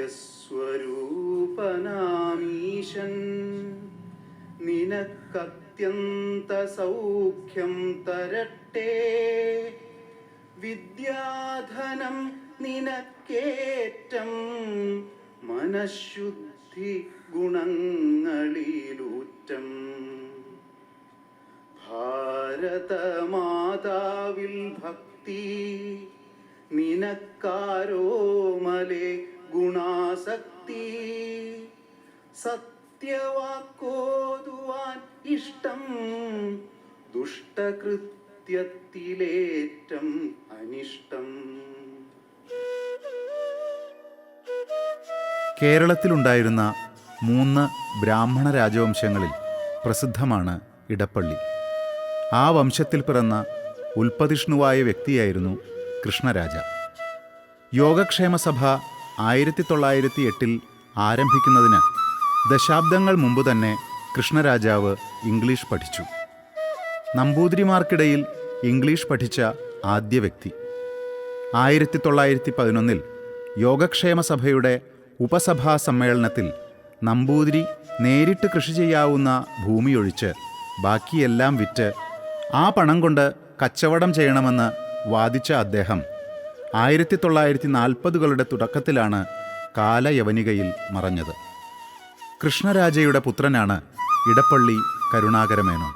നിത്യസ്വരൂപനാമീശൻ നിനക്കത്യന്ത സൗഖ്യം തരട്ടെ. വിദ്യാധനം നിനക്കേറ്റം മനഃശുദ്ധി ഗുണങ്ങളിലൂറ്റം. ഭാരതമാതാവിൽ ഭക്തി നിനക്കാരോമലെ ഗുണാസക്തി. സത്യവാക്കോതുവാൻ ഇഷ്ടം ദുഷ്ടകൃത്യത്തിലേറ്റം അനിഷ്ടം. കേരളത്തിലുണ്ടായിരുന്ന 3 ബ്രാഹ്മണ രാജവംശങ്ങളിൽ പ്രസിദ്ധമാണ് ഇടപ്പള്ളി. ആ വംശത്തിൽ പിറന്ന ഉൽപ്പതിഷ്ണുവായ വ്യക്തിയായിരുന്നു കൃഷ്ണരാജ. യോഗക്ഷേമ സഭ 1908 ആരംഭിക്കുന്നതിന് ദശാബ്ദങ്ങൾ മുമ്പ് തന്നെ കൃഷ്ണരാജാവ് ഇംഗ്ലീഷ് പഠിച്ചു. നമ്പൂതിരിമാർക്കിടയിൽ ഇംഗ്ലീഷ് പഠിച്ച ആദ്യ വ്യക്തി. 1911 യോഗക്ഷേമ സഭയുടെ ഉപസഭാ സമ്മേളനത്തിൽ നമ്പൂതിരി നേരിട്ട് കൃഷി ചെയ്യാവുന്ന ഭൂമിയൊഴിച്ച് ബാക്കിയെല്ലാം വിറ്റ് ആ പണം കൊണ്ട് കച്ചവടം ചെയ്യണമെന്ന് വാദിച്ച അദ്ദേഹം 1940കളുടെ തുടക്കത്തിലാണ് കാലയവനികയിൽ മറഞ്ഞത്. കൃഷ്ണരാജയുടെ പുത്രനാണ് ഇടപ്പള്ളി കരുണാകരമേനോൻ.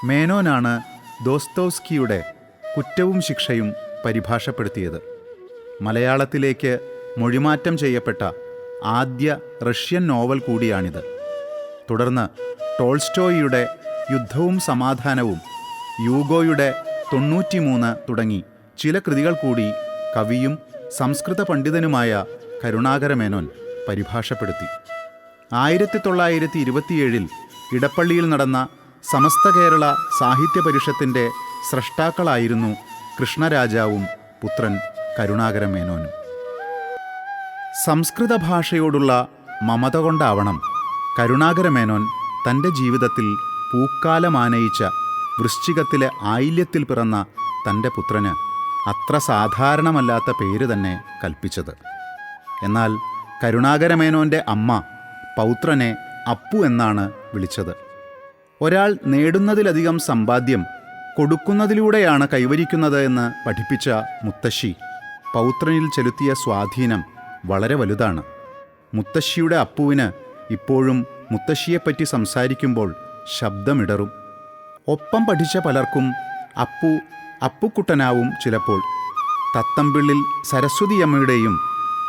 മേനോനാണ് ദോസ്തോവ്സ്കിയുടെ കുറ്റവും ശിക്ഷയും പരിഭാഷപ്പെടുത്തിയത്. മലയാളത്തിലേക്ക് മൊഴിമാറ്റം ചെയ്യപ്പെട്ട ആദ്യ റഷ്യൻ നോവൽ കൂടിയാണിത്. തുടർന്ന് ടോൾസ്റ്റോയിയുടെ യുദ്ധവും സമാധാനവും, യൂഗോയുടെ 93 തുടങ്ങി ചില കൃതികൾ കൂടി കവിയും സംസ്കൃത പണ്ഡിതനുമായ കരുണാകരമേനോൻ പരിഭാഷപ്പെടുത്തി. 1927 ഇടപ്പള്ളിയിൽ നടന്ന സമസ്ത കേരള സാഹിത്യ പരിഷത്തിൻ്റെ സ്രഷ്ടാക്കളായിരുന്നു കൃഷ്ണരാജാവും പുത്രൻ കരുണാകരമേനോനും. സംസ്കൃത ഭാഷയോടുള്ള മമത കൊണ്ടാവണം കരുണാകരമേനോൻ തൻ്റെ ജീവിതത്തിൽ പൂക്കാലമാനയിച്ച വൃശ്ചികത്തിലെ ആയില്യത്തിൽ പിറന്ന തൻ്റെ പുത്രന് അത്ര സാധാരണമല്ലാത്ത പേര് തന്നെ കൽപ്പിച്ചത്. എന്നാൽ കരുണാകരമേനോൻ്റെ അമ്മ പൗത്രനെ അപ്പു എന്നാണ് വിളിച്ചത്. ഒരാൾ നേടുന്നതിലധികം സമ്പാദ്യം കൊടുക്കുന്നതിലൂടെയാണ് കൈവരിക്കുന്നത് എന്ന് പഠിപ്പിച്ച മുത്തശ്ശി പൗത്രനിൽ ചെലുത്തിയ സ്വാധീനം വളരെ വലുതാണ്. മുത്തശ്ശിയുടെ അപ്പുവിന് ഇപ്പോഴും മുത്തശ്ശിയെപ്പറ്റി സംസാരിക്കുമ്പോൾ ശബ്ദമിടറും. ഒപ്പം പഠിച്ച പലർക്കും അപ്പുക്കുട്ടനാവും ചിലപ്പോൾ. തത്തമ്പിള്ളിൽ സരസ്വതിയമ്മയുടെയും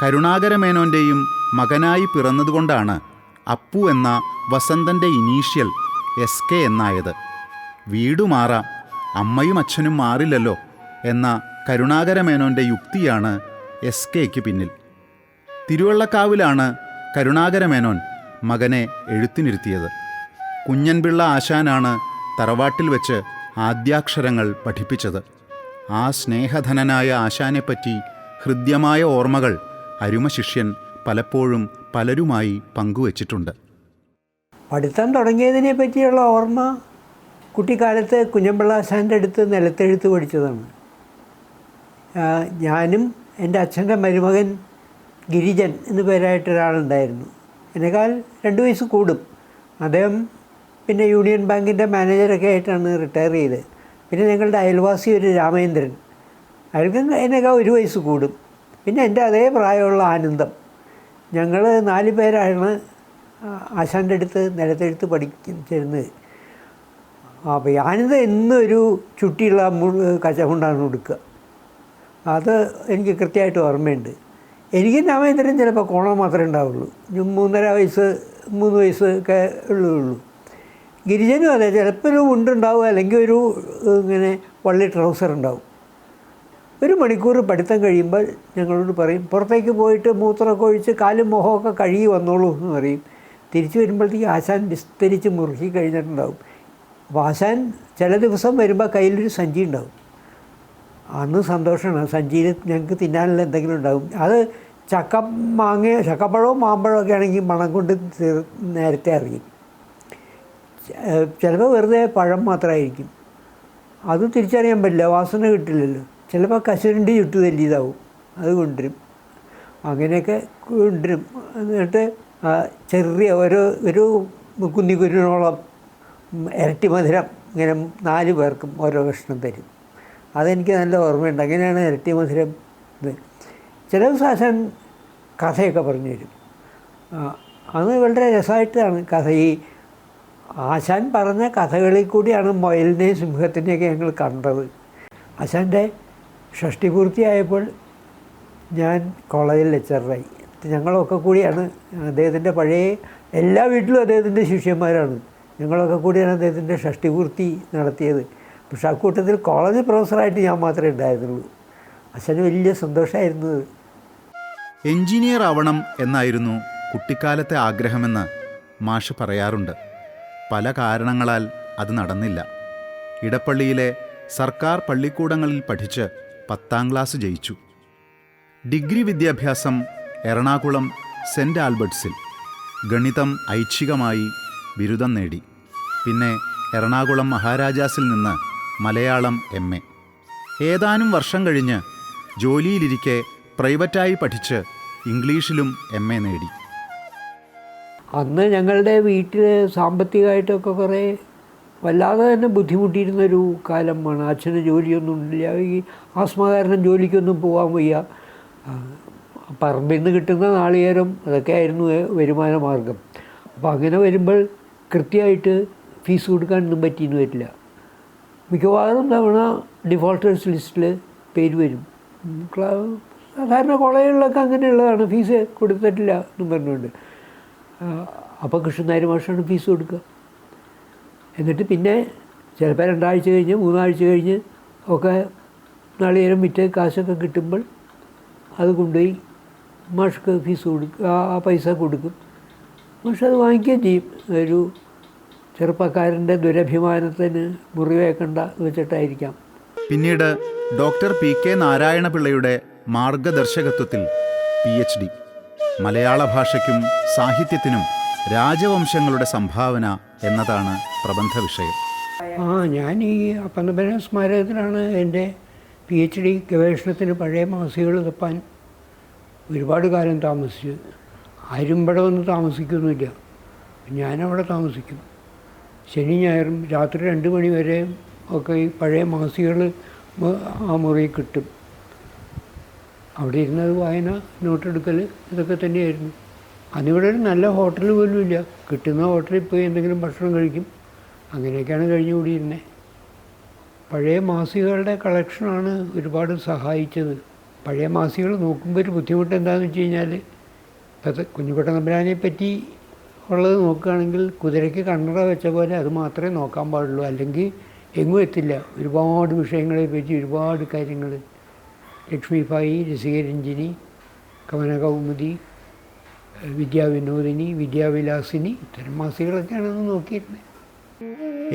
കരുണാകരമേനോൻ്റെയും മകനായി പിറന്നതുകൊണ്ടാണ് അപ്പു എന്ന വസന്തൻ്റെ ഇനീഷ്യൽ SK എന്നായത്. വീടുമാറാം, അമ്മയും അച്ഛനും മാറില്ലല്ലോ എന്ന കരുണാകരമേനോൻ്റെ യുക്തിയാണ് SKയ്ക്ക് പിന്നിൽ. തിരുവള്ളക്കാവിലാണ് കരുണാകരമേനോൻ മകനെ എഴുത്തിനിരുത്തിയത്. കുഞ്ഞൻപിള്ള ആശാനാണ് തറവാട്ടിൽ വെച്ച് ആദ്യാക്ഷരങ്ങൾ പഠിപ്പിച്ചത്. ആ സ്നേഹധനനായ ആശാനെപ്പറ്റി ഹൃദ്യമായ ഓർമ്മകൾ അരുമശിഷ്യൻ പലപ്പോഴും പലരുമായി പങ്കുവച്ചിട്ടുണ്ട്. പഠിത്തം തുടങ്ങിയതിനെ പറ്റിയുള്ള ഓർമ്മ കുട്ടിക്കാലത്ത് കുഞ്ഞൻപിള്ള ആശാൻ്റെ അടുത്ത് നിലത്തെഴുത്ത് പഠിച്ചതാണ്. ഞാനും എൻ്റെ അച്ഛൻ്റെ മരുമകൻ ഗിരിജൻ എന്നു പേരായിട്ടൊരാളുണ്ടായിരുന്നു. എന്നെക്കാൾ 2 വയസ്സ് കൂടും. അദ്ദേഹം പിന്നെ യൂണിയൻ ബാങ്കിൻ്റെ മാനേജറൊക്കെ ആയിട്ടാണ് റിട്ടയർ ചെയ്തത്. പിന്നെ ഞങ്ങളുടെ അയൽവാസി ഒരു രാമേന്ദ്രൻ, അയാൾക്ക് എന്നെക്കാൾ 1 വയസ്സ് കൂടും. പിന്നെ എൻ്റെ അതേ പ്രായമുള്ള ആനന്ദം. ഞങ്ങൾ 4 പേരാണ് ആശാൻ്റെ അടുത്ത് നിലത്തെഴുത്ത് പഠിച്ചിരുന്നത്. അപ്പോൾ ആനന്ദം എന്നൊരു ചുട്ടിയുള്ള കച്ചകൊണ്ടാണ് കൊടുക്കുക. അത് എനിക്ക് കൃത്യമായിട്ട് ഓർമ്മയുണ്ട്. എനിക്ക് രാമേന്ദ്രൻ ചിലപ്പോൾ കോണം മാത്രമേ ഉണ്ടാവുള്ളൂ. 3.5 വയസ്സ് 3 വയസ്സ് ഒക്കെ ഉള്ളൂ. ഗിരിജനും അതെ, ചിലപ്പോൾ ഒരു മുണ്ടുണ്ടാവും, അല്ലെങ്കിൽ ഒരു ഇങ്ങനെ വള്ളി ട്രൗസർ ഉണ്ടാവും. 1 മണിക്കൂർ പഠിത്തം കഴിയുമ്പോൾ ഞങ്ങളോട് പറയും, പുറത്തേക്ക് പോയിട്ട് മൂത്രമൊക്കെ ഒഴിച്ച് കാലും മുഖമൊക്കെ കഴുകി വന്നോളൂ എന്ന് പറയും. തിരിച്ചു വരുമ്പോഴത്തേക്ക് ആശാൻ വിസ്തരിച്ച് മുറുക്കി കഴിഞ്ഞിട്ടുണ്ടാവും. അപ്പോൾ ആശാൻ ചില ദിവസം വരുമ്പോൾ കയ്യിലൊരു സഞ്ചി ഉണ്ടാവും. അന്ന് സന്തോഷമാണ്. സഞ്ചിയിൽ ഞങ്ങൾക്ക് തിന്നാനുള്ള എന്തെങ്കിലും ഉണ്ടാവും. അത് ചക്കപ്പഴമോ മാമ്പഴമോ ഒക്കെ ആണെങ്കിൽ മണം കൊണ്ട് നേരത്തെ അറിയും. ചിലപ്പോൾ വെറുതെ പഴം മാത്രമായിരിക്കും. അത് തിരിച്ചറിയാൻ പറ്റില്ല, വാസന കിട്ടില്ലല്ലോ. ചിലപ്പോൾ കശുവണ്ടി ചുട്ടു തല്ലിയതാവും, അത് കൊണ്ടുവരും. അങ്ങനെയൊക്കെ കൊണ്ടുവരും. എന്നിട്ട് ചെറിയ ഒരു കുന്നിക്കുരുനോളം ഇരട്ടി മധുരം ഇങ്ങനെ 4 പേർക്കും ഓരോ കഷ്ണം തരും. അതെനിക്ക് നല്ല ഓർമ്മയുണ്ട്. അങ്ങനെയാണ് ഇരട്ടി മധുരം ഇത്. ചില ദിവസം ആശാൻ കഥയൊക്കെ പറഞ്ഞു തരും. അത് വളരെ രസമായിട്ടാണ് കഥ. ഈ ആശാൻ പറഞ്ഞ കഥകളിൽ കൂടിയാണ് മുയലിനെയും സിംഹത്തിനെയൊക്കെ ഞങ്ങൾ കണ്ടത്. ആശാൻ്റെ ഷഷ്ടിപൂർത്തിയായപ്പോൾ ഞാൻ കോളേജിൽ ലെക്ചറായി. ഞങ്ങളൊക്കെ കൂടിയാണ് അദ്ദേഹത്തിൻ്റെ പഴയ എല്ലാ വീട്ടിലും അദ്ദേഹത്തിൻ്റെ ശിഷ്യന്മാരാണ്. ഞങ്ങളൊക്കെ കൂടിയാണ് അദ്ദേഹത്തിൻ്റെ ഷഷ്ടിപൂർത്തി നടത്തിയത്. പക്ഷേ ആ കൂട്ടത്തിൽ കോളേജ് പ്രൊഫസറായിട്ട് ഞാൻ മാത്രമേ ഉണ്ടായിരുന്നുള്ളൂ. അച്ഛന് വലിയ സന്തോഷമായിരുന്നു. എഞ്ചിനീയർ ആവണം എന്നായിരുന്നു കുട്ടിക്കാലത്തെ ആഗ്രഹമെന്ന് മാഷ് പറയാറുണ്ട്. പല കാരണങ്ങളാൽ അത് നടന്നില്ല. ഇടപ്പള്ളിയിലെ സർക്കാർ പള്ളിക്കൂടങ്ങളിൽ പഠിച്ച് 10ാം ക്ലാസ് ജയിച്ചു. ഡിഗ്രി വിദ്യാഭ്യാസം എറണാകുളം സെൻറ്റ് ആൽബർട്ട്സിൽ. ഗണിതം ഐച്ഛികമായി ബിരുദം നേടി. പിന്നെ എറണാകുളം മഹാരാജാസിൽ നിന്ന് മലയാളം MA. ഏതാനും വർഷം കഴിഞ്ഞ് ജോലിയിലിരിക്കെ പ്രൈവറ്റായി പഠിച്ച് ഇംഗ്ലീഷിലും MA നേടി. അന്ന് ഞങ്ങളുടെ വീട്ടിൽ സാമ്പത്തികമായിട്ടൊക്കെ കുറേ വല്ലാതെ തന്നെ ബുദ്ധിമുട്ടിയിരുന്നൊരു കാലമാണ്. അച്ഛന് ജോലിയൊന്നും ഇല്ല. ഈ ആസ്മ കാരണം ജോലിക്കൊന്നും പോകാൻ വയ്യ. പറമ്പിൽ നിന്ന് കിട്ടുന്ന നാളികേരം അതൊക്കെയായിരുന്നു വരുമാന മാർഗം. അപ്പോൾ അങ്ങനെ വരുമ്പോൾ കൃത്യമായിട്ട് ഫീസ് കൊടുക്കാനൊന്നും പറ്റിയെന്ന് വരില്ല. മിക്കവാറും തവണ ഡിഫോൾട്ടേഴ്സ് ലിസ്റ്റിൽ പേര് വരും. സാധാരണ കോളേജുകളിലൊക്കെ അങ്ങനെയുള്ളതാണ്. ഫീസ് കൊടുത്തിട്ടില്ല എന്നും പറഞ്ഞുകൊണ്ട്. അപ്പോൾ കൃഷ്ണനായർ മാഷാണ് ഫീസ് കൊടുക്കുക. എന്നിട്ട് പിന്നെ ചിലപ്പോൾ 2 ആഴ്ച കഴിഞ്ഞ് 3 ആഴ്ച കഴിഞ്ഞ് ഒക്കെ നാളികേരം വിറ്റ് കാശൊക്കെ കിട്ടുമ്പോൾ അത് കൊണ്ടുപോയി മാഷ്ക്ക് ഫീസ് കൊടുക്കുക. ആ പൈസ കൊടുക്കും. മാഷ് അത് വാങ്ങിക്കുകയും ചെയ്യും. ഒരു ചെറുപ്പക്കാരൻ്റെ ദുരഭിമാനത്തിന് മുറിവേക്കണ്ട വെച്ചിട്ടായിരിക്കാം. പിന്നീട് ഡോക്ടർ PK നാരായണപിള്ളയുടെ മാർഗദർശകത്വത്തിൽ PhD. മലയാള ഭാഷയ്ക്കും സാഹിത്യത്തിനും രാജവംശങ്ങളുടെ സംഭാവന എന്നതാണ് പ്രബന്ധ വിഷയം. ഞാൻ ഈ പന്തപുരം സ്മാരകത്തിലാണ് എൻ്റെ PhD ഗവേഷണത്തിന് പഴയ മാസികകൾ തപ്പാൻ ഒരുപാട് കാലം താമസിച്ചു. ആരും ഇവിടെ വന്ന് താമസിക്കൊന്നുമില്ല. ഞാനവിടെ താമസിക്കും. ശനി ഞായറും രാത്രി 2 മണി വരെ ഒക്കെ ഈ പഴയ മാസികകൾ ആ മുറിയിൽ കിട്ടും. അവിടെ ഇരുന്നത് വായന, നോട്ടെടുക്കൽ, ഇതൊക്കെ തന്നെയായിരുന്നു. അന്നിവിടെ ഒരു നല്ല ഹോട്ടൽ പോലും ഇല്ല. കിട്ടുന്ന ഹോട്ടലിൽ പോയി എന്തെങ്കിലും ഭക്ഷണം കഴിക്കും. അങ്ങനെയൊക്കെയാണ് കഴിഞ്ഞുകൂടിയിരുന്നത്. പഴയ മാസികകളുടെ കളക്ഷനാണ് ഒരുപാട് സഹായിച്ചത്. പഴയ മാസികകൾ നോക്കുമ്പോൾ ഒരു ബുദ്ധിമുട്ട് എന്താണെന്ന് വെച്ച് കഴിഞ്ഞാൽ, ഇപ്പോഴത്തെ കുഞ്ഞുകുട്ടൻ തമ്പുരാനെ പറ്റി ഉള്ളത് നോക്കുകയാണെങ്കിൽ കുതിരയ്ക്ക് കണ്ണട വെച്ച പോലെ അത് മാത്രമേ നോക്കാൻ പാടുള്ളൂ. അല്ലെങ്കിൽ എങ്ങും എത്തില്ല. ഒരുപാട് വിഷയങ്ങളെ പറ്റി ഒരുപാട് കാര്യങ്ങൾ. ലക്ഷ്മിഭായി, രസികരഞ്ജിനി, കവനകൗമുദി, വിദ്യാവിനോദിനി, വിദ്യാവിലാസിനി, ഇത്തരം മാസികളൊക്കെയാണ് അത് നോക്കിയിരുന്നത്.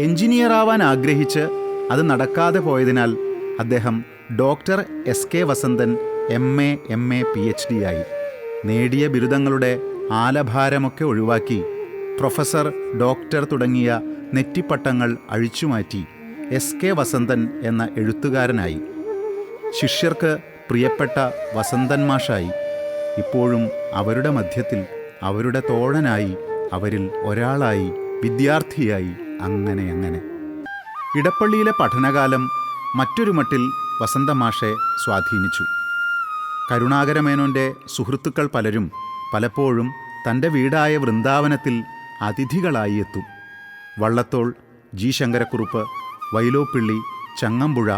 എഞ്ചിനീയറാവാൻ ആഗ്രഹിച്ച് അത് നടക്കാതെ പോയതിനാൽ അദ്ദേഹം doctor SK Vasanthan MA PhD ആയി. നേടിയ ബിരുദങ്ങളുടെ ആലഭാരമൊക്കെ ഒഴിവാക്കി പ്രൊഫസർ, ഡോക്ടർ തുടങ്ങിയ നെറ്റിപ്പട്ടങ്ങൾ അഴിച്ചുമാറ്റി SK വസന്തൻ എന്ന എഴുത്തുകാരനായി. ശിഷ്യർക്ക് പ്രിയപ്പെട്ട വസന്തൻ മാഷായി. ഇപ്പോഴും അവരുടെ മധ്യത്തിൽ, അവരുടെ തോഴനായി, അവരിൽ ഒരാളായി, വിദ്യാർത്ഥിയായി, അങ്ങനെ. ഇടപ്പള്ളിയിലെ പഠനകാലം മറ്റൊരു മട്ടിൽ വസന്തമാഷെ സ്വാധീനിച്ചു. കരുണാകരമേനോൻ്റെ സുഹൃത്തുക്കൾ പലരും പലപ്പോഴും തൻ്റെ വീടായ വൃന്ദാവനത്തിൽ അതിഥികളായി എത്തും. വള്ളത്തോൾ, G. ശങ്കരക്കുറുപ്പ്, വൈലോപ്പിള്ളി, ചങ്ങമ്പുഴ,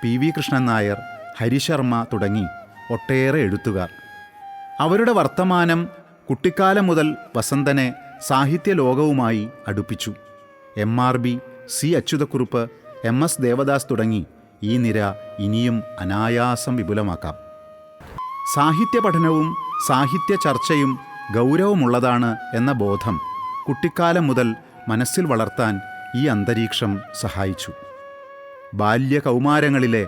PV കൃഷ്ണൻ നായർ, ഹരിശർമ്മ തുടങ്ങി ഒട്ടേറെ എഴുത്തുകാർ. അവരുടെ വർത്തമാനം കുട്ടിക്കാലം മുതൽ വസന്തനെ സാഹിത്യലോകവുമായി അടുപ്പിച്ചു. MRB, C. അച്യുതക്കുറുപ്പ്, MS ദേവദാസ് തുടങ്ങി ഈ നിര ഇനിയും അനായാസം വിപുലമാക്കാം. സാഹിത്യ പഠനവും സാഹിത്യ ചർച്ചയും ഗൗരവമുള്ളതാണ് എന്ന ബോധം കുട്ടിക്കാലം മുതൽ മനസ്സിൽ വളർത്താൻ ഈ അന്തരീക്ഷം സഹായിച്ചു. ബാല്യകൗമാരങ്ങളിലെ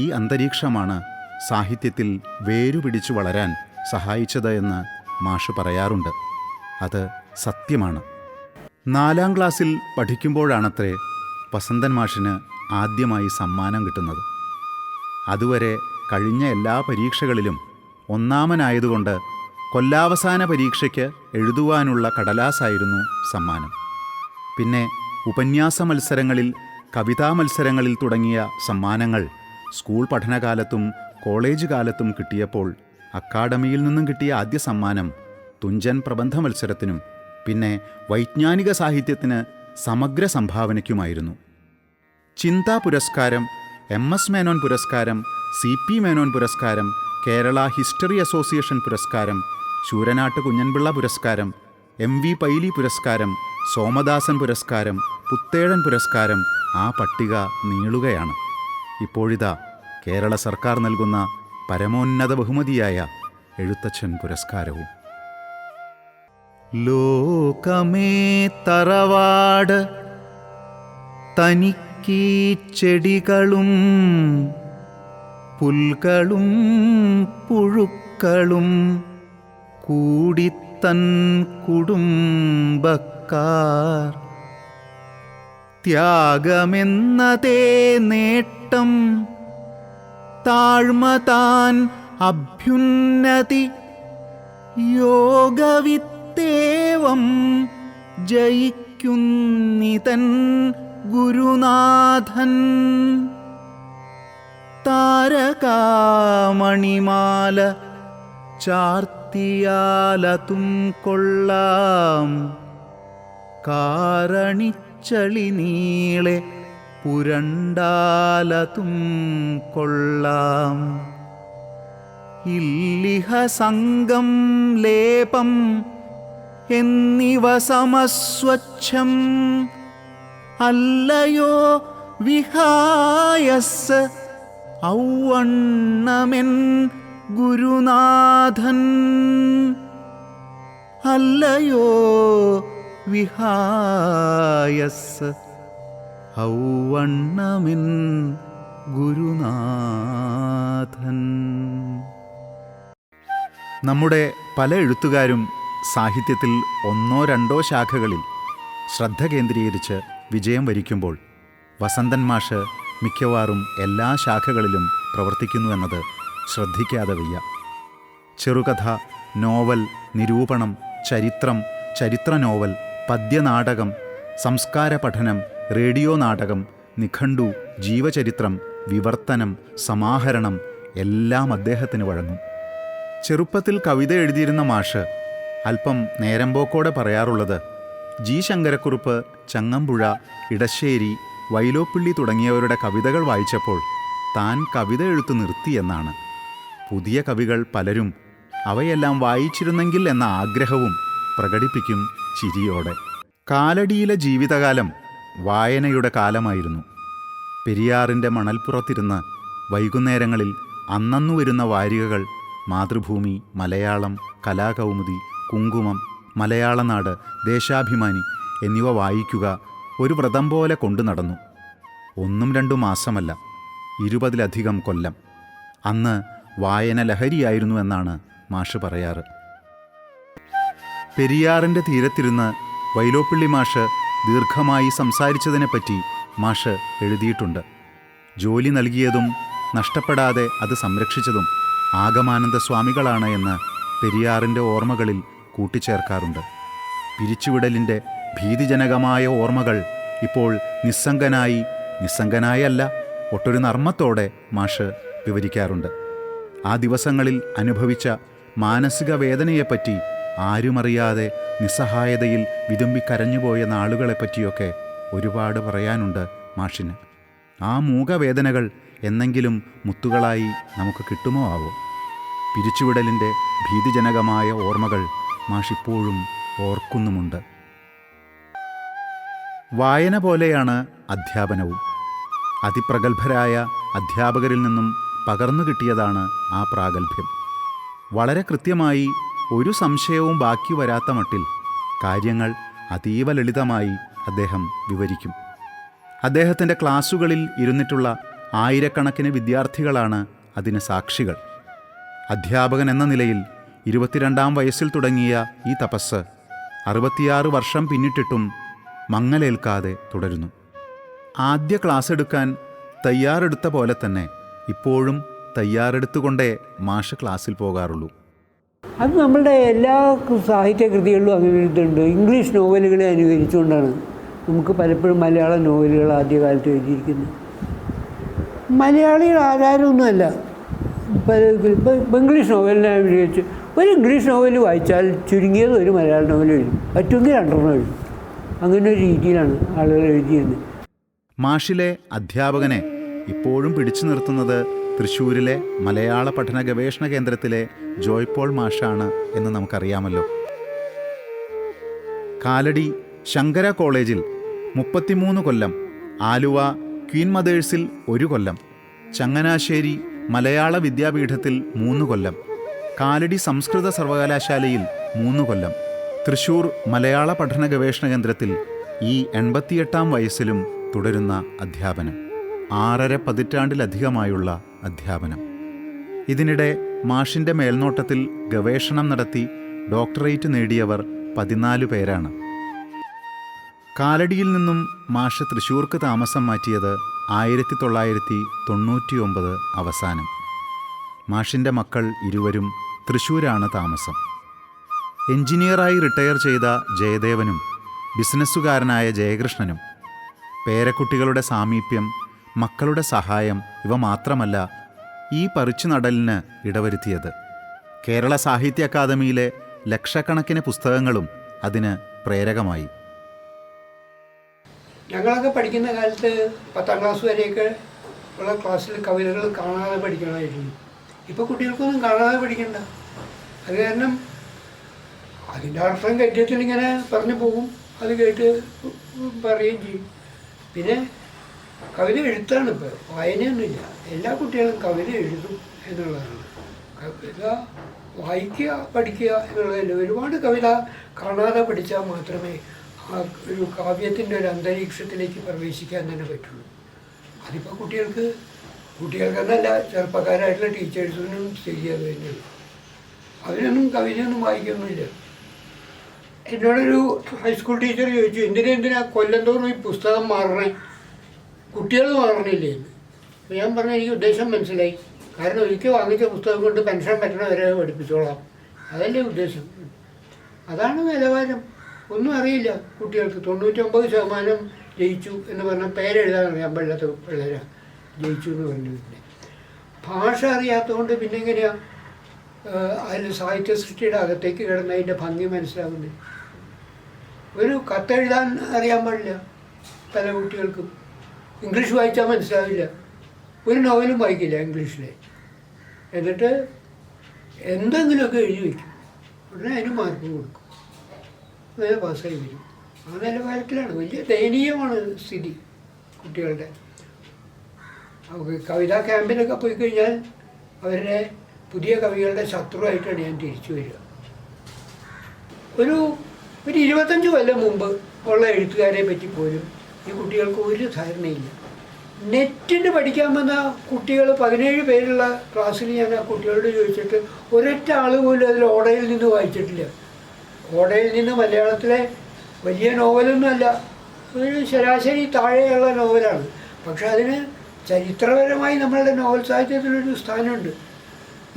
ഈ അന്തരീക്ഷമാണ് സാഹിത്യത്തിൽ വേരുപിടിച്ചു വളരാൻ സഹായിച്ചത് എന്ന് മാഷ് പറയാറുണ്ട്. അത് സത്യമാണ്. 4ാം ക്ലാസ്സിൽ പഠിക്കുമ്പോഴാണത്രേ വസന്തൻ മാഷിന് ആദ്യമായി സമ്മാനം കിട്ടുന്നത്. അതുവരെ കഴിഞ്ഞ എല്ലാ പരീക്ഷകളിലും ഒന്നാമനായതുകൊണ്ട് കൊല്ലാവസാന പരീക്ഷയ്ക്ക് എഴുതുവാനുള്ള കടലാസായിരുന്നു സമ്മാനം. പിന്നെ ഉപന്യാസ മത്സരങ്ങളിൽ, കവിതാ മത്സരങ്ങളിൽ തുടങ്ങിയ സമ്മാനങ്ങൾ സ്കൂൾ പഠനകാലത്തും കോളേജ് കാലത്തും കിട്ടിയപ്പോൾ അക്കാഡമിയിൽ നിന്നും കിട്ടിയ ആദ്യ സമ്മാനം തുഞ്ചൻ പ്രബന്ധ മത്സരത്തിനും പിന്നെ വൈജ്ഞാനിക സാഹിത്യത്തിന് സമഗ്ര സംഭാവനയ്ക്കുമായിരുന്നു. ചിന്താ പുരസ്കാരം, MS മേനോൻ പുരസ്കാരം, CP മേനോൻ പുരസ്കാരം, കേരള ഹിസ്റ്ററി അസോസിയേഷൻ പുരസ്കാരം, ശൂരനാട്ട് കുഞ്ഞൻപിള്ള പുരസ്കാരം, MV പൈലി പുരസ്കാരം, സോമദാസൻ പുരസ്കാരം, പുത്തേഴൻ പുരസ്കാരം, ആ പട്ടിക നീളുകയാണ്. ഇപ്പോഴിതാ കേരള സർക്കാർ നൽകുന്ന പരമോന്നത ബഹുമതിയായ എഴുത്തച്ഛൻ പുരസ്കാരവും. ലോകമേ തറവാട്, തനിക്കീ ചെടികളും പുൽകളും പുഴുക്കളും കൂടിത്തൻ കുടുംബക്കാർ. ത്യാഗമെന്നതേ നേട്ടം, താഴ്മ താൻ അഭ്യുന്നതി, യോഗവിത്തേവം ജയിക്കുന്നിതൻ ഗുരുനാഥൻ. താരകാമണിമാല ചാർത്തിയാലതും കൊള്ളാം, കാരണിച്ചളി നീളെ പുരണ്ടാലതും കൊള്ളാം. ഇല്ലിഹ സംഗം ലേപം എന്നിവ സമസ്വച്ഛം, അല്ലയോ വിഹായസ് ഔവണ്ണമെൻ ഗുരുനാഥൻ. അല്ലയോ വിഹായസ് ഔവണ്ണമെൻ ഗുരുനാഥൻ. നമ്മുടെ പല എഴുത്തുകാരും സാഹിത്യത്തിൽ ഒന്നോ രണ്ടോ ശാഖകളിൽ ശ്രദ്ധ കേന്ദ്രീകരിച്ച് വിജയം വരിക്കുമ്പോൾ വസന്തൻ മാഷ് മിക്കവാറും എല്ലാ ശാഖകളിലും പഠിക്കുന്നു എന്നത് ശ്രദ്ധിക്കാതെ വയ്യ. ചെറുകഥ, നോവൽ, നിരൂപണം, ചരിത്രം, ചരിത്ര നോവൽ, പദ്യനാടകം, സംസ്കാര പഠനം, റേഡിയോ നാടകം, നിഘണ്ടു, ജീവചരിത്രം, വിവർത്തനം, സമാഹരണം എല്ലാം അദ്ദേഹത്തിന് വഴങ്ങും. ചെറുപ്പത്തിൽ കവിത എഴുതിയിരുന്ന മാഷ് അല്പം നേരമ്പോക്കോടെ പറയാറുള്ളത് ജി ശങ്കരക്കുറുപ്പ്, ചങ്ങമ്പുഴ, ഇടശ്ശേരി, വൈലോപ്പിള്ളി തുടങ്ങിയവരുടെ കവിതകൾ വായിച്ചപ്പോൾ താൻ കവിത എഴുത്ത് നിർത്തിയെന്നാണ്. പുതിയ കവികൾ പലരും അവയെല്ലാം വായിച്ചിരുന്നെങ്കിൽ എന്ന ആഗ്രഹവും പ്രകടിപ്പിക്കും ചിരിയോടെ. കാലടിയിലെ ജീവിതകാലം വായനയുടെ കാലമായിരുന്നു. പെരിയാറിൻ്റെ മണൽപ്പുറത്തിരുന്ന് വൈകുന്നേരങ്ങളിൽ അന്നന്നു വരുന്ന വാരികകൾ മാതൃഭൂമി, മലയാളം, കലാകൗമുദി, കുങ്കുമം, മലയാളനാട്, ദേശാഭിമാനി എന്നിവ വായിക്കുക ഒരു വ്രതം പോലെ കൊണ്ടു നടന്നു. 1-2 മാസമല്ല, 20-ലധികം കൊല്ലം. അന്ന് വായന ലഹരിയായിരുന്നു എന്നാണ് മാഷ് പറയാറ്. പെരിയാറിൻ്റെ തീരത്തിരുന്ന് വൈലോപ്പിള്ളി മാഷ് ദീർഘമായി സംസാരിച്ചതിനെപ്പറ്റി മാഷ് എഴുതിയിട്ടുണ്ട്. ജോലി നൽകിയതും നഷ്ടപ്പെടാതെ അത് സംരക്ഷിച്ചതും ആഗമാനന്ദ സ്വാമികളാണ് എന്ന് പെരിയാറിൻ്റെ ഓർമ്മകളിൽ കൂട്ടിച്ചേർക്കാറുണ്ട്. പിരിച്ചുവിടലിൻ്റെ ഭീതിജനകമായ ഓർമ്മകൾ ഇപ്പോൾ നിസ്സംഗനായല്ല ഒട്ടൊരു നർമ്മത്തോടെ മാഷ് വിവരിക്കാറുണ്ട്. ആ ദിവസങ്ങളിൽ അനുഭവിച്ച മാനസിക വേദനയെപ്പറ്റി, ആരുമറിയാതെ നിസ്സഹായതയിൽ വിതുമ്പിക്കരഞ്ഞുപോയ നാളുകളെപ്പറ്റിയൊക്കെ ഒരുപാട് പറയാനുണ്ട് മാഷിന്. ആ മൂകവേദനകൾ എന്നെങ്കിലും മുത്തുകളായി നമുക്ക് കിട്ടുമോ ആവോ? പിരിച്ചുവിടലിൻ്റെ ഭീതിജനകമായ ഓർമ്മകൾ മാഷിപ്പോഴും ഓർക്കുന്നുമുണ്ട്. വായന പോലെയാണ് അധ്യാപനവും. അതിപ്രഗത്ഭരായ അധ്യാപകരിൽ നിന്നും പകർന്നു കിട്ടിയതാണ് ആ പ്രാഗൽഭ്യം. വളരെ കൃത്യമായി ഒരു സംശയവും ബാക്കി വരാത്ത മട്ടിൽ കാര്യങ്ങൾ അതീവ ലളിതമായി അദ്ദേഹം വിവരിക്കും. അദ്ദേഹത്തിൻ്റെ ക്ലാസുകളിൽ ഇരുന്നിട്ടുള്ള ആയിരക്കണക്കിന് വിദ്യാർത്ഥികളാണ് അതിന് സാക്ഷികൾ. അധ്യാപകൻ എന്ന നിലയിൽ 22-ാം വയസ്സിൽ തുടങ്ങിയ ഈ തപസ് 66 വർഷം പിന്നിട്ടിട്ടും മങ്ങലേൽക്കാതെ തുടരുന്നു. ആദ്യ ക്ലാസ് എടുക്കാൻ തയ്യാറെടുത്ത പോലെ തന്നെ ഇപ്പോഴും തയ്യാറെടുത്തുകൊണ്ടേ മാഷ് ക്ലാസ്സിൽ പോകാറുള്ളൂ. അത് നമ്മളുടെ എല്ലാ സാഹിത്യകൃതികളിലും അങ്ങനെ ഇതുണ്ട്. ഇംഗ്ലീഷ് നോവലുകളെ അനുകരിച്ചുകൊണ്ടാണ് നമുക്ക് പലപ്പോഴും മലയാള നോവലുകൾ ആദ്യകാലത്ത് എഴുതിയിരിക്കുന്നത്. മലയാളികൾ ആരാരൊന്നുമല്ല, ഇപ്പം ഇംഗ്ലീഷ് നോവലിനെ അനുകരിച്ച് ഒരു ഇംഗ്ലീഷ് നോവൽ വായിച്ചാൽ ചുരുങ്ങിയത് ഒരു മലയാള നോവൽ എഴുതും, പറ്റുമെങ്കിൽ 2 എഴുതും. അങ്ങനെ ഒരു രീതിയിലാണ് ആളുകൾ എഴുതിയിരുന്നത്. മാഷിലെ അധ്യാപകനെ ഇപ്പോഴും പിടിച്ചു നിർത്തുന്നത് തൃശ്ശൂരിലെ മലയാള പഠന ഗവേഷണ കേന്ദ്രത്തിലെ ജോയ് പോൾ മാഷാണ് എന്ന് നമുക്കറിയാമല്ലോ. കാലടി ശങ്കര കോളേജിൽ 33 കൊല്ലം, ആലുവ ക്വീൻ മദേഴ്സിൽ 1 കൊല്ലം, ചങ്ങനാശ്ശേരി മലയാള വിദ്യാപീഠത്തിൽ 3 കൊല്ലം, കാലടി സംസ്കൃത സർവകലാശാലയിൽ 3 കൊല്ലം, തൃശ്ശൂർ മലയാള പഠന ഗവേഷണ കേന്ദ്രത്തിൽ ഈ 88-ാം വയസ്സിലും തുടരുന്ന അധ്യാപനം. 6.5 പതിറ്റാണ്ടിലധികമായുള്ള അധ്യാപനം. ഇതിനിടെ മാഷിൻ്റെ മേൽനോട്ടത്തിൽ ഗവേഷണം നടത്തി ഡോക്ടറേറ്റ് നേടിയവർ 14 പേരാണ്. കാലടിയിൽ നിന്നും മാഷ് തൃശ്ശൂർക്ക് താമസം മാറ്റിയത് 1999 അവസാനം. മാഷിൻ്റെ മക്കൾ ഇരുവരും തൃശ്ശൂരാണ് താമസം. എഞ്ചിനീയറായി റിട്ടയർ ചെയ്ത ജയദേവനും ബിസിനസ്സുകാരനായ ജയകൃഷ്ണനും പേരക്കുട്ടികളുടെ സാമീപ്യം, മക്കളുടെ സഹായം ഇവ മാത്രമല്ല ഈ പറിച്ചുനടലിന് ഇടവരുത്തിയത്. കേരള സാഹിത്യ അക്കാദമിയിലെ ലക്ഷക്കണക്കിന് പുസ്തകങ്ങളും അതിന് പ്രേരകമായി. ഞങ്ങളൊക്കെ പഠിക്കുന്ന കാലത്ത് 10ാം ക്ലാസ് വരെയൊക്കെ ഉള്ള ക്ലാസ്സിൽ കവിതകൾ കാണാതെ പഠിക്കണമായിരുന്നു. ഇപ്പോൾ കുട്ടികൾക്കൊന്നും കാണാതെ പഠിക്കണ്ട. അത് കാരണം അതിൻ്റെ അർത്ഥം കയറ്റത്തിൽ ഇങ്ങനെ പറഞ്ഞു പോകും, അത് കേട്ട് പറയുകയും ചെയ്യും. പിന്നെ കവിത എഴുത്താണ്, ഇപ്പോൾ വായനയൊന്നുമില്ല. എല്ലാ കുട്ടികളും കവിത എഴുതും എന്നുള്ളതാണ്. കവിത വായിക്കുക പഠിക്കുക എന്നുള്ളതല്ല. ഒരുപാട് കവിത കാണാതെ പഠിച്ചാൽ മാത്രമേ ആ ഒരു കാവ്യത്തിൻ്റെ ഒരു അന്തരീക്ഷത്തിലേക്ക് പ്രവേശിക്കാൻ തന്നെ പറ്റുള്ളൂ. അതിപ്പോൾ കുട്ടികൾക്കെന്നല്ല, ചെറുപ്പക്കാരായിട്ടുള്ള ടീച്ചേഴ്സിനും ശരിയത് തന്നെയാണ്. അവരൊന്നും കവിതയൊന്നും വായിക്കൊന്നുമില്ല. എന്നോടൊരു ഹൈസ്കൂൾ ടീച്ചർ ചോദിച്ചു, എന്തിനാ കൊല്ലം തോറും ഈ പുസ്തകം മാറണേ, കുട്ടികൾ മാറണില്ലേ എന്ന്. അപ്പോൾ ഞാൻ പറഞ്ഞു, എനിക്ക് ഉദ്ദേശം മനസ്സിലായി. കാരണം ഒരിക്കൽ വാങ്ങിച്ച പുസ്തകം കൊണ്ട് പെൻഷൻ പറ്റണവരെ പഠിപ്പിച്ചോളാം, അതല്ലേ ഉദ്ദേശം. അതാണ് നിലവാരം. ഒന്നും അറിയില്ല കുട്ടികൾക്ക്. 99% ജയിച്ചു എന്ന് പറഞ്ഞാൽ പേരെഴുതാൻ അറിയാൻ പാടില്ലാത്ത പിള്ളേരാ ജയിച്ചു എന്ന് പറഞ്ഞു. പിന്നെ ഭാഷ അറിയാത്തതുകൊണ്ട് പിന്നെ എങ്ങനെയാണ് അതിൽ സാഹിത്യ സൃഷ്ടിയുടെ അകത്തേക്ക് കിടന്ന് അതിൻ്റെ ഭംഗി മനസ്സിലാകുന്നത്. ഒരു കത്തെഴുതാൻ അറിയാൻ പാടില്ല പല കുട്ടികൾക്കും. ഇംഗ്ലീഷ് വായിച്ചാൽ മനസ്സിലാവില്ല. ഒരു നോവലും വായിക്കില്ല ഇംഗ്ലീഷിലെ. എന്നിട്ട് എന്തെങ്കിലുമൊക്കെ എഴുതി വയ്ക്കും, ഉടനെ അതിന് മാർക്ക് കൊടുക്കും, അങ്ങനെ പാസ്സായി വരും. ആ നിലവാരത്തിലാണ്. വലിയ ദയനീയമാണ് സ്ഥിതി കുട്ടികളുടെ. കവിതാ ക്യാമ്പിലൊക്കെ പോയി കഴിഞ്ഞാൽ അവരുടെ പുതിയ കവികളുടെ ശത്രുവായിട്ടാണ് ഞാൻ തിരിച്ചു വരിക. ഒരു 25 കൊല്ലം മുമ്പ് ഉള്ള എഴുത്തുകാരെ പറ്റി പോലും ഈ കുട്ടികൾക്ക് ഒരു ധാരണയില്ല. നെറ്റിന് പഠിക്കാൻ വന്ന കുട്ടികൾ 17 പേരുള്ള ക്ലാസ്സിൽ ഞാൻ ആ കുട്ടികളോട് ചോദിച്ചിട്ട് ഒരൊറ്റ ആൾ പോലും അതിൽ ഓടയിൽ നിന്ന് വായിച്ചിട്ടില്ല. ഓടയിൽ നിന്ന് മലയാളത്തിലെ വലിയ നോവലൊന്നുമല്ല, ഒരു ശരാശരി താഴെയുള്ള നോവലാണ്. പക്ഷെ അതിന് ചരിത്രപരമായി നമ്മളുടെ നോവൽ സാഹിത്യത്തിലൊരു സ്ഥാനമുണ്ട്.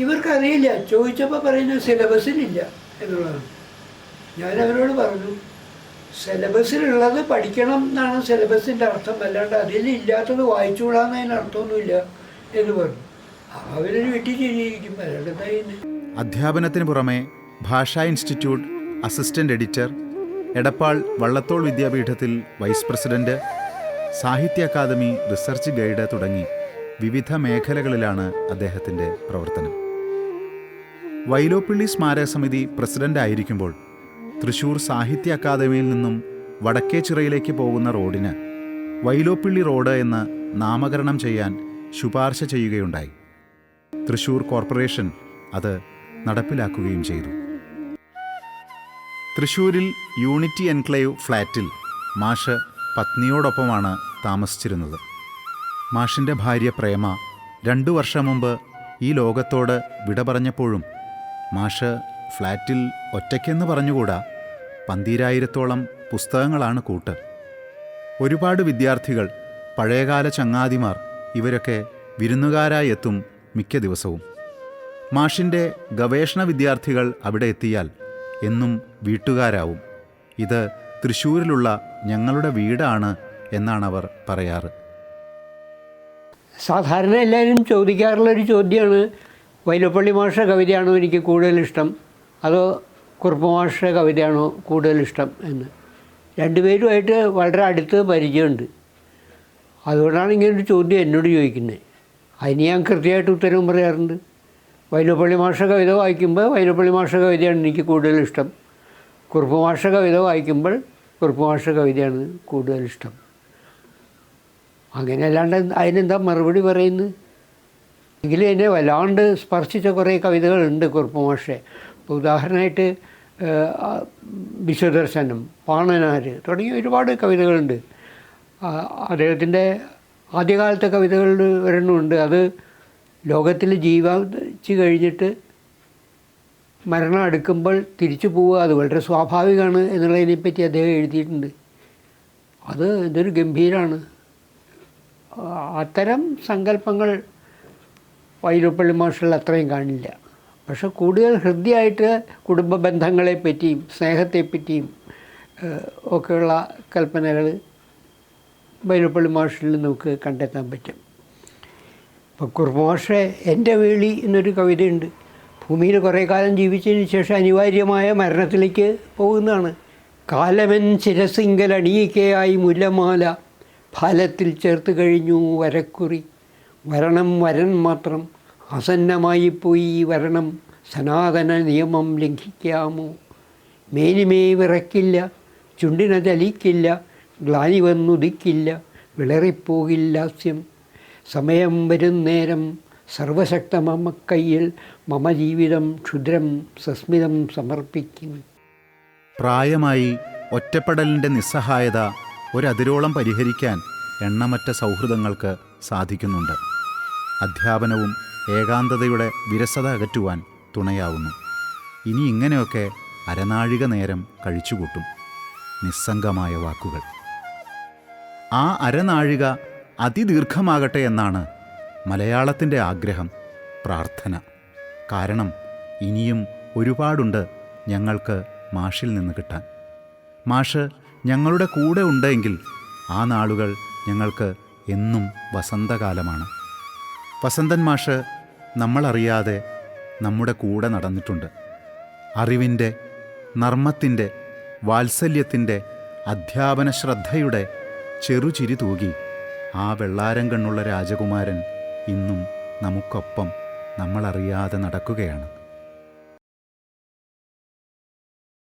ഇവർക്കറിയില്ല. ചോദിച്ചപ്പോൾ പറയുന്നത് സിലബസിലില്ല എന്നുള്ളതാണ്. ഞാനവരോട് പറഞ്ഞു, സിലബസിലുള്ളത് പഠിക്കണം എന്നാണ് സിലബസിൻ്റെ അർത്ഥം, അല്ലാണ്ട് അതിലില്ലാത്തത് വായിച്ചുകൂടാന്നതിന് അർത്ഥമൊന്നുമില്ല എന്ന് പറഞ്ഞു. അവരൊരു വെട്ടി ചെയ്തിരിക്കും, അല്ലാണ്ട് എന്താ ചെയ്യുന്നത്. അധ്യാപനത്തിന് പുറമെ Bhasha institute assistant editor, Edappal Vallathol വിദ്യാപീഠത്തിൽ vice president, Sahitya Akademi research guide തുടങ്ങി വിവിധ മേഖലകളിലാണ് അദ്ദേഹത്തിൻ്റെ പ്രവർത്തനം. വൈലോപ്പിള്ളി സ്മാരക സമിതി പ്രസിഡന്റ് ആയിരിക്കുമ്പോൾ തൃശ്ശൂർ സാഹിത്യ അക്കാദമിയിൽ നിന്നും വടക്കേച്ചിറയിലേക്ക് പോകുന്ന റോഡിന് വൈലോപ്പിള്ളി റോഡ് എന്ന് നാമകരണം ചെയ്യാൻ ശുപാർശ ചെയ്യുകയുണ്ടായി. തൃശ്ശൂർ കോർപ്പറേഷൻ അത് നടപ്പിലാക്കുകയും ചെയ്തു. തൃശ്ശൂരിൽ യൂണിറ്റി എൻക്ലേവ് ഫ്ലാറ്റിൽ മാഷ് പത്നിയോടൊപ്പമാണ് താമസിച്ചിരുന്നത്. മാഷിൻ്റെ ഭാര്യ പ്രേമ 2 വർഷം മുമ്പ് ഈ ലോകത്തോട് വിട പറഞ്ഞപ്പോഴും മാഷ് ഫ്ലാറ്റിൽ ഒറ്റയ്ക്കെന്ന് പറഞ്ഞുകൂടാ, 12,000-ഓളം പുസ്തകങ്ങളാണ് കൂട്ട്. ഒരുപാട് വിദ്യാർത്ഥികൾ, പഴയകാല ചങ്ങാതിമാർ, ഇവരൊക്കെ വിരുന്നുകാരായി എത്തും, മിക്ക ദിവസവും. മാഷിൻ്റെ ഗവേഷണ വിദ്യാർത്ഥികൾ അവിടെ എത്തിയാൽ എന്നും വീട്ടുകാരാവും. ഇത് തൃശ്ശൂരിലുള്ള ഞങ്ങളുടെ വീടാണ് എന്നാണവർ പറയാറ്. സാധാരണ എല്ലാവരും ചോദിക്കാറുള്ളൊരു ചോദ്യമാണ്, വൈലോപ്പള്ളി മാഷ കവിതയാണോ എനിക്ക് കൂടുതലിഷ്ടം അതോ കുറുപ്പ് മാഷ കവിതയാണോ കൂടുതലിഷ്ടം എന്ന്. രണ്ടുപേരുമായിട്ട് വളരെ അടുത്ത് പരിചയമുണ്ട്. അതുകൊണ്ടാണ് ഇങ്ങനൊരു ചോദ്യം എന്നോട് ചോദിക്കുന്നത്. അതിന് ഞാൻ കൃത്യമായിട്ട് ഉത്തരവും പറയാറുണ്ട്. വൈലോപ്പള്ളി മാഷ കവിത വായിക്കുമ്പോൾ വൈലോപ്പള്ളി മാഷ കവിതയാണ് എനിക്ക് കൂടുതലിഷ്ടം, കുറുപ്പ് മാഷ കവിത വായിക്കുമ്പോൾ കുറുപ്പ് മാഷ കവിതയാണ് കൂടുതലിഷ്ടം. അങ്ങനെ അല്ലാണ്ട് അതിനെന്താ മറുപടി പറയുന്നത്? എങ്കിലും എന്നെ വല്ലാണ്ട് സ്പർശിച്ച കുറേ കവിതകളുണ്ട് കുറുപ്പ് മാഷെ. ഇപ്പോൾ ഉദാഹരണമായിട്ട് വിശ്വദർശനം, പാണനാര് തുടങ്ങിയ ഒരുപാട് കവിതകളുണ്ട്. അദ്ദേഹത്തിൻ്റെ ആദ്യകാലത്തെ കവിതകളിൽ ഒരെണ്ണമുണ്ട്. അത് ലോകത്തിൽ ജീവിച്ച് കഴിഞ്ഞിട്ട് മരണം അടുക്കുമ്പോൾ തിരിച്ചു പോവുക, അത് വളരെ സ്വാഭാവികമാണ് എന്നുള്ളതിനെപ്പറ്റി അദ്ദേഹം എഴുതിയിട്ടുണ്ട്. അത് എന്തൊരു ഗംഭീരമാണ്. അത്തരം സങ്കല്പങ്ങൾ വൈലോപ്പള്ളി മാഷിൽ അത്രയും കാണില്ല. പക്ഷെ കൂടുതൽ ഹൃദ്യമായിട്ട് കുടുംബ ബന്ധങ്ങളെപ്പറ്റിയും സ്നേഹത്തെപ്പറ്റിയും ഒക്കെയുള്ള കൽപ്പനകൾ വൈലോപ്പള്ളി മാഷിൽ നമുക്ക് കണ്ടെത്താൻ പറ്റും. ഇപ്പോൾ കുറുപ്പ് മാഷെ എൻ്റെ വേളി എന്നൊരു കവിതയുണ്ട്. ഭൂമിയിൽ കുറേ കാലം ജീവിച്ചതിന് ശേഷം അനിവാര്യമായ മരണത്തിലേക്ക് പോകുന്നതാണ്. കാലമൻ ശിരസിങ്കൽ അണിയിക്കയായി മുല്ലമാല ഫലത്തിൽ ചേർത്ത് കഴിഞ്ഞു വരക്കുറി, വരണം വരൻ മാത്രം ആസന്നമായി പോയി വരണം, സനാതന നിയമം ലംഘിക്കാമോ, മേനിമേ വിറക്കില്ല, ചുണ്ടിന ചലിക്കില്ല, ഗ്ലാനി വന്നുദിക്കില്ല, വിളറിപ്പോകില്ലാസ്യം, സമയം വരും നേരം സർവശക്തമമ കയ്യിൽ മമ ജീവിതം ക്ഷുദ്രം സസ്മിതം സമർപ്പിക്കും. പ്രായമായി ഒറ്റപ്പെടലിൻ്റെ നിസ്സഹായത ഒരതിരോളം പരിഹരിക്കാൻ എണ്ണമറ്റ സൗഹൃദങ്ങൾക്ക് സാധിക്കുന്നുണ്ട്. അധ്യാപനവും ഏകാന്തതയുടെ വിരസത അകറ്റുവാൻ തുണയാവുന്നു. ഇനി ഇങ്ങനെയൊക്കെ അരനാഴിക നേരം കഴിച്ചുകൂട്ടും. നിസ്സംഗമായ വാക്കുകൾ. ആ അരനാഴിക അതിദീർഘമാകട്ടെ എന്നാണ് മലയാളത്തിൻ്റെ ആഗ്രഹം, പ്രാർത്ഥന. കാരണം ഇനിയും ഒരുപാടുണ്ട് ഞങ്ങൾക്ക് മാഷിൽ നിന്ന് കിട്ടാൻ. മാഷ് ഞങ്ങളുടെ കൂടെ ഉണ്ടെങ്കിൽ ആ നാളുകൾ ഞങ്ങൾക്ക് എന്നും വസന്തകാലമാണ്. വസന്തൻ മാഷ് നമ്മളറിയാതെ നമ്മുടെ കൂടെ നടന്നിട്ടുണ്ട്. അറിവിൻ്റെ, നർമ്മത്തിൻ്റെ, വാത്സല്യത്തിൻ്റെ, അധ്യാപന ശ്രദ്ധയുടെ ചെറുചിരി തൂകി ആ വെള്ളാരം കണ്ണുള്ള രാജകുമാരൻ ഇന്നും നമുക്കൊപ്പം നമ്മളറിയാതെ നടക്കുകയാണ്.